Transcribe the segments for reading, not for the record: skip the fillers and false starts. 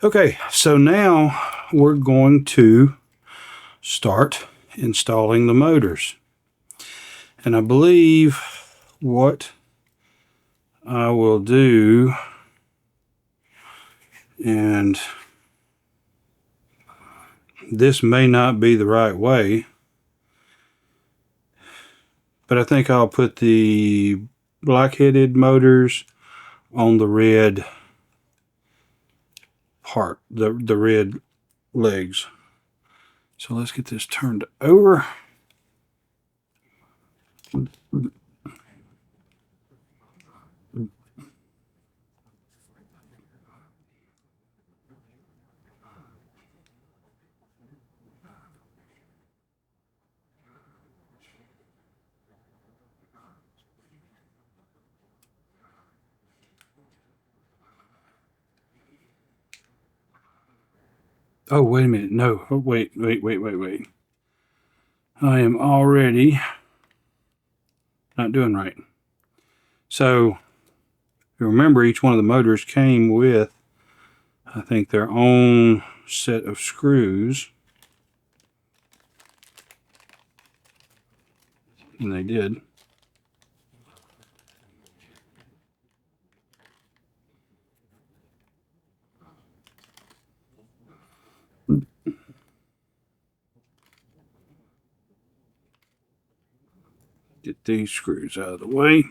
Okay, so now we're going to start installing the motors. And I believe what I will do, and this may not be the right way, but I think I'll put the black-headed motors on the red part, the red legs. So let's get this turned over. Oh, wait a minute. No. Oh, wait. I am already not doing right. So, remember, each one of the motors came with, I think, their own set of screws. And they did. Get these screws out of the way.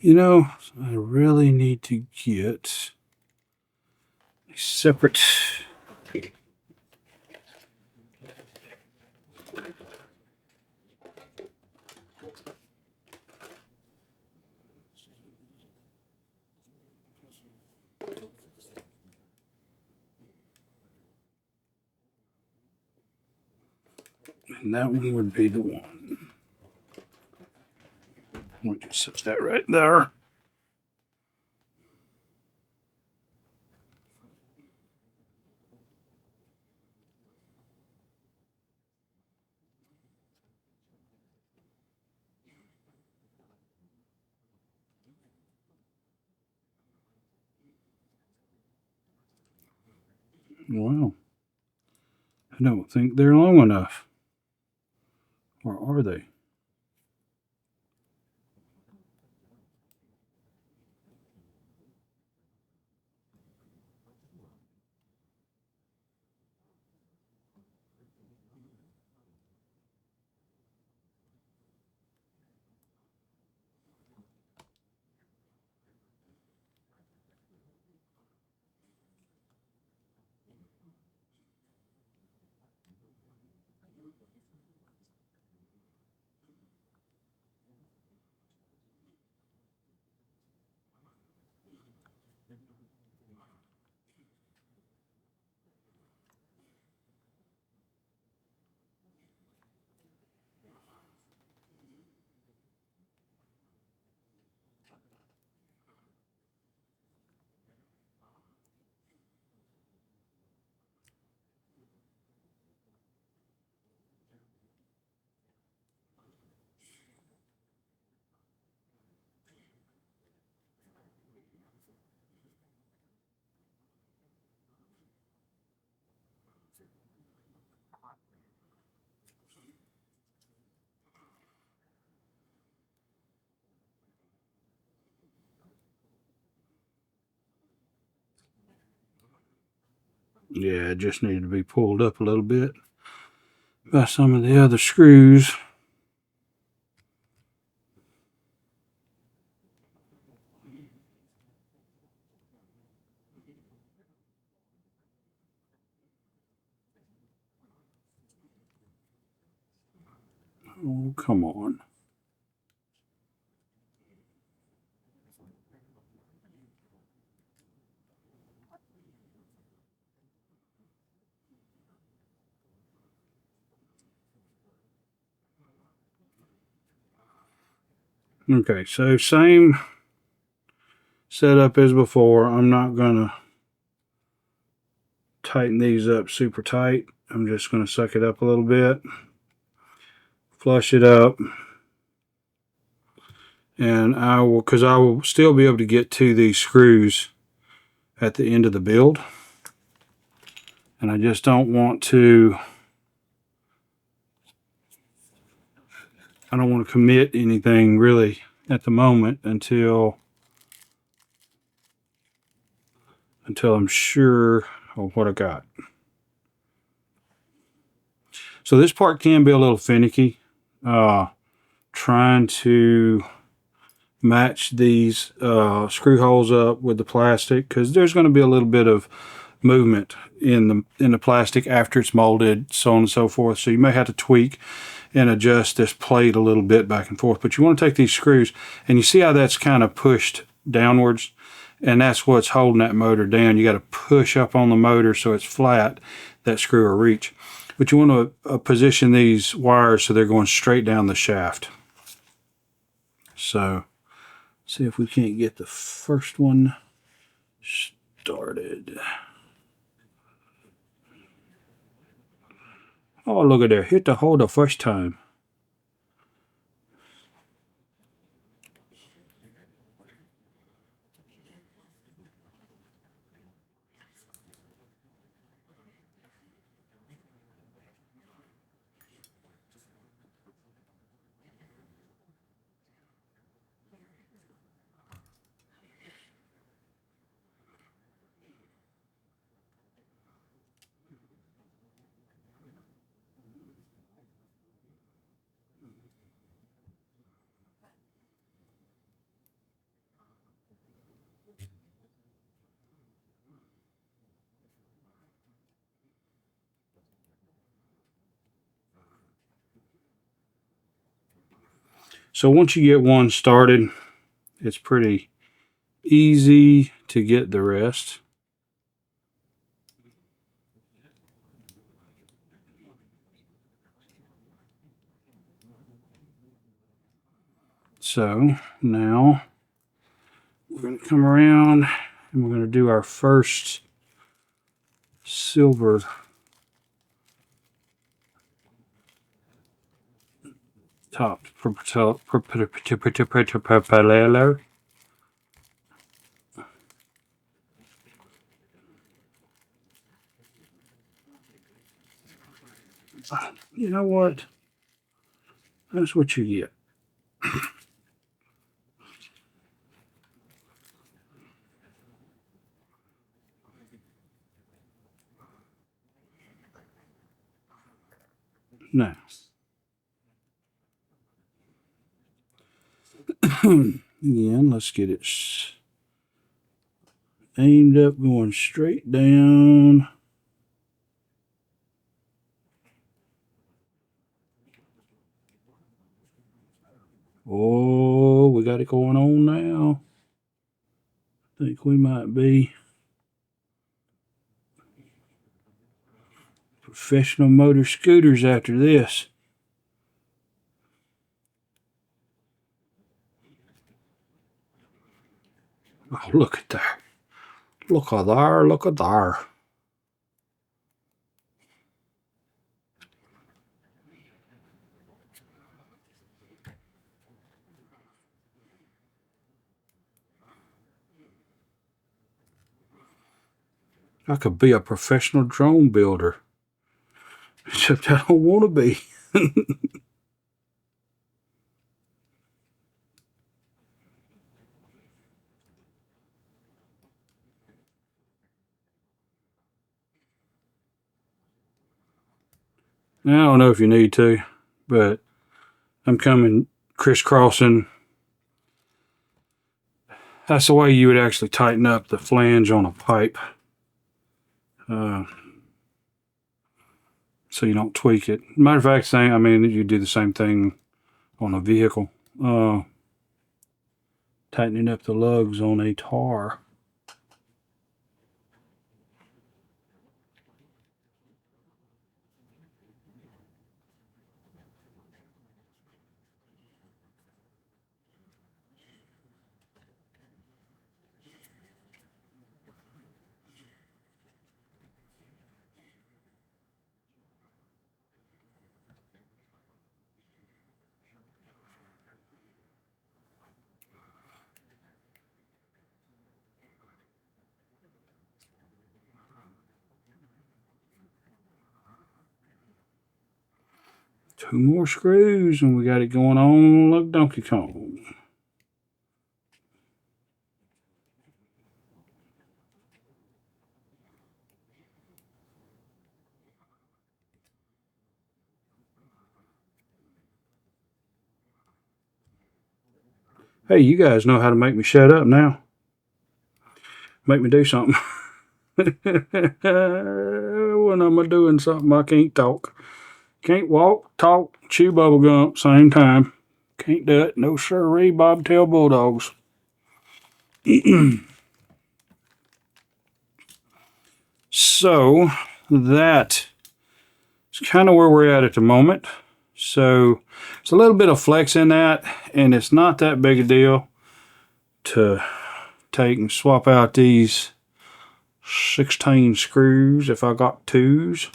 You know, I really need to get a separate. And that one would be the one. We'll just set that right there. Wow. I don't think they're long enough. Or are they? Yeah, it just needed to be pulled up a little bit by some of the other screws. Oh, come on. Okay, so same setup as before. I'm not gonna tighten these up super tight. I'm just gonna suck it up a little bit, flush it up, and I will still be able to get to these screws at the end of the build, and I just don't want to commit anything really at the moment until I'm sure of what I got. So this part can be a little finicky, trying to match these screw holes up with the plastic, because there's going to be a little bit of movement in the plastic after it's molded, so on and so forth. So you may have to tweak and adjust this plate a little bit back and forth. But you want to take these screws, and you see how that's kind of pushed downwards, and that's what's holding that motor down. You got to push up on the motor so it's flat, that screw will reach. But you want to position these wires so they're going straight down the shaft. So see if we can't get the first one started. Oh, look at there. Hit the hole the first time. So once you get one started, it's pretty easy to get the rest. So now we're going to come around and we're going to do our first silver top propeller. You know what? That's what you get. Now, again, let's get it aimed up, going straight down. Oh, we got it going on now. I think we might be professional motor scooters after this. Oh, look at there. Look at there, look at there. I could be a professional drone builder. Except I don't want to be. Now, I don't know if you need to, but I'm coming crisscrossing. That's the way you would actually tighten up the flange on a pipe. So so you don't tweak it. Matter of fact, I mean, you do the same thing on a vehicle. Tightening up the lugs on a tar. Two more screws and we got it going on like Donkey Kong. Hey, you guys know how to make me shut up now. Make me do something. When I'm doing something, I can't talk. Can't walk, talk, chew bubble gum at the same time. Can't do it. No sirree, bobtail bulldogs. So that is kind of where we're at the moment. So it's a little bit of flex in that, and it's not that big a deal to take and swap out these 16 screws if I got twos.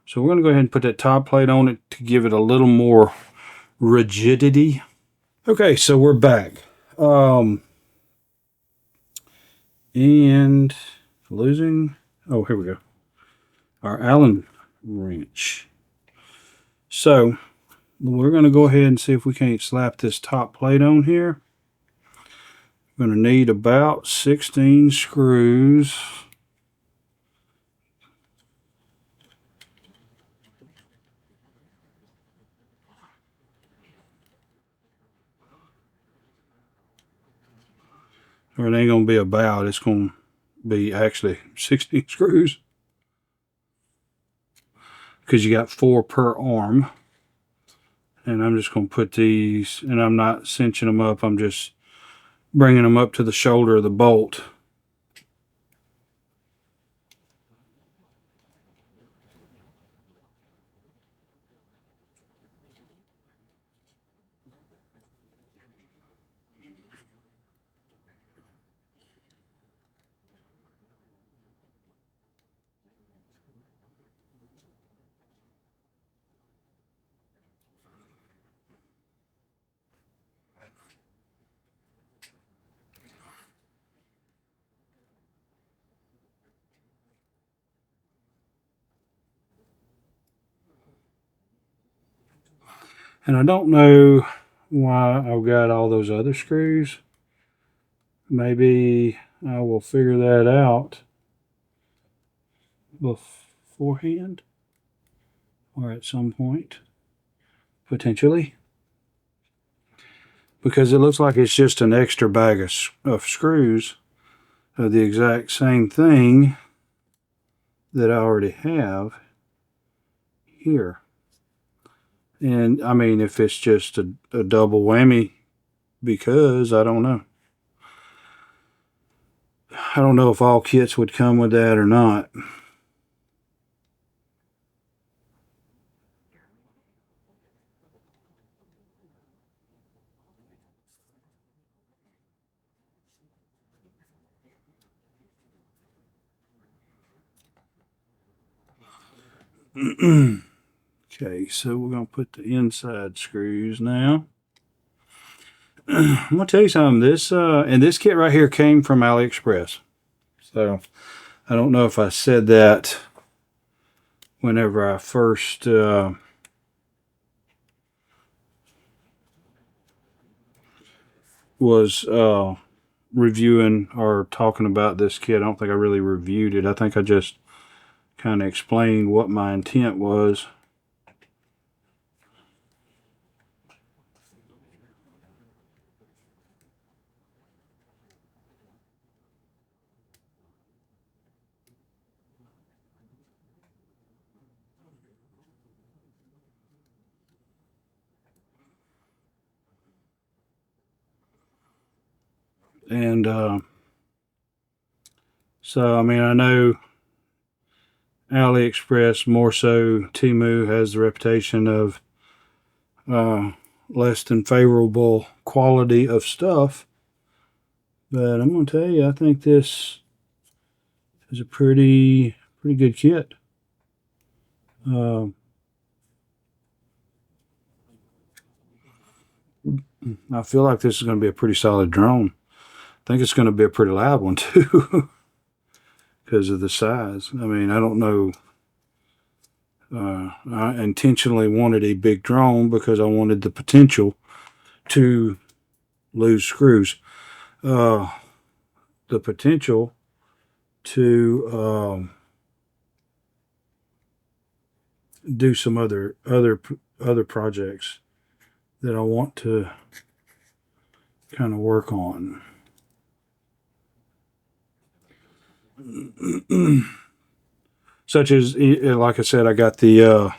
So we're going to go ahead and put that top plate on it to give it a little more rigidity. Okay, so we're back. And losing, oh, here we go. Our Allen wrench. So we're going to go ahead and see if we can't slap this top plate on here. We're going to need about 16 screws. Or it ain't going to be about, it's going to be actually 16 screws. Because you got 4 per arm. And I'm just going to put these, and I'm not cinching them up, I'm just bringing them up to the shoulder of the bolt. And I don't know why I've got all those other screws. Maybe I will figure that out beforehand or at some point, potentially. Because it looks like it's just an extra bag of screws of the exact same thing that I already have here. And I mean, if it's just a double whammy, because I don't know. I don't know if all kits would come with that or not. Okay, so we're going to put the inside screws now. I'm going to tell you something. And this kit right here came from AliExpress. So I don't know if I said that whenever I first was reviewing or talking about this kit. I don't think I really reviewed it. I think I just kind of explained what my intent was. And so, I mean, I know AliExpress, more so Temu, has the reputation of less than favorable quality of stuff. But I'm going to tell you, I think this is a pretty good kit. I feel like this is going to be a pretty solid drone. I think it's going to be a pretty loud one too, because of the size. I mean, I don't know. I intentionally wanted a big drone because I wanted the potential to lose screws. The potential to do some other projects that I want to kind of work on. Such as, like I said, I got the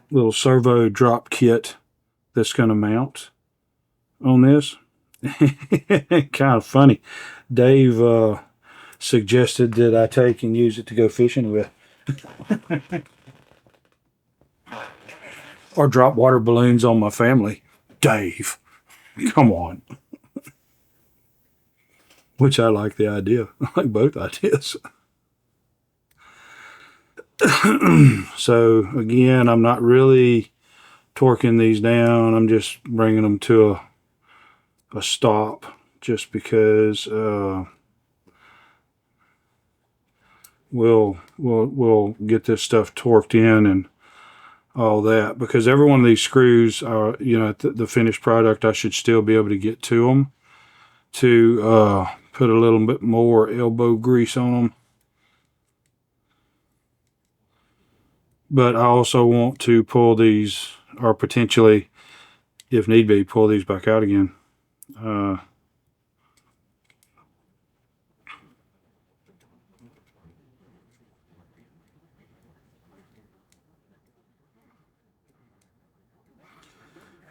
little servo drop kit that's going to mount on this. Kind of funny. Dave suggested that I take and use it to go fishing with. Or drop water balloons on my family. Dave, come on. Which I like the idea. I like both ideas. So again, I'm not really torquing these down. I'm just bringing them to a stop, just because we'll get this stuff torqued in and all that, because every one of these screws are, you know, the finished product, I should still be able to get to them to put a little bit more elbow grease on them. But I also want to pull these, or potentially, if need be, pull these back out again.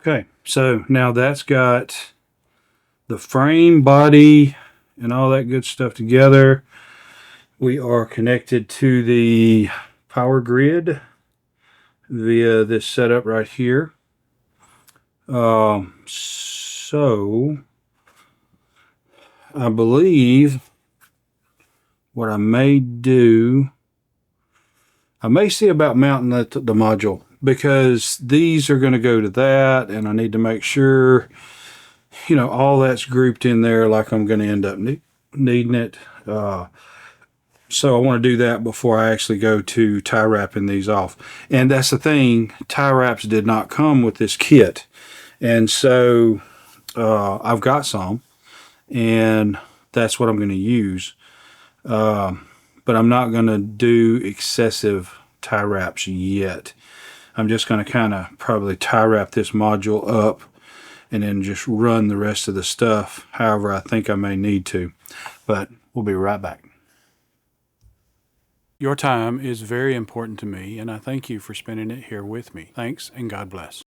Okay, so now that's got the frame, body, and all that good stuff together. We are connected to the power grid via this setup right here. So I believe what I may do, I may see about mounting the module, because these are going to go to that, and I need to make sure, you know, all that's grouped in there like I'm going to end up needing it. So I want to do that before I actually go to tie wrapping these off. And that's the thing, tie wraps did not come with this kit. And so I've got some, and that's what I'm going to use. But I'm not going to do excessive tie wraps yet. I'm just going to kind of probably tie wrap this module up and then just run the rest of the stuff however I think I may need to. But we'll be right back. Your time is very important to me, and I thank you for spending it here with me. Thanks, and God bless.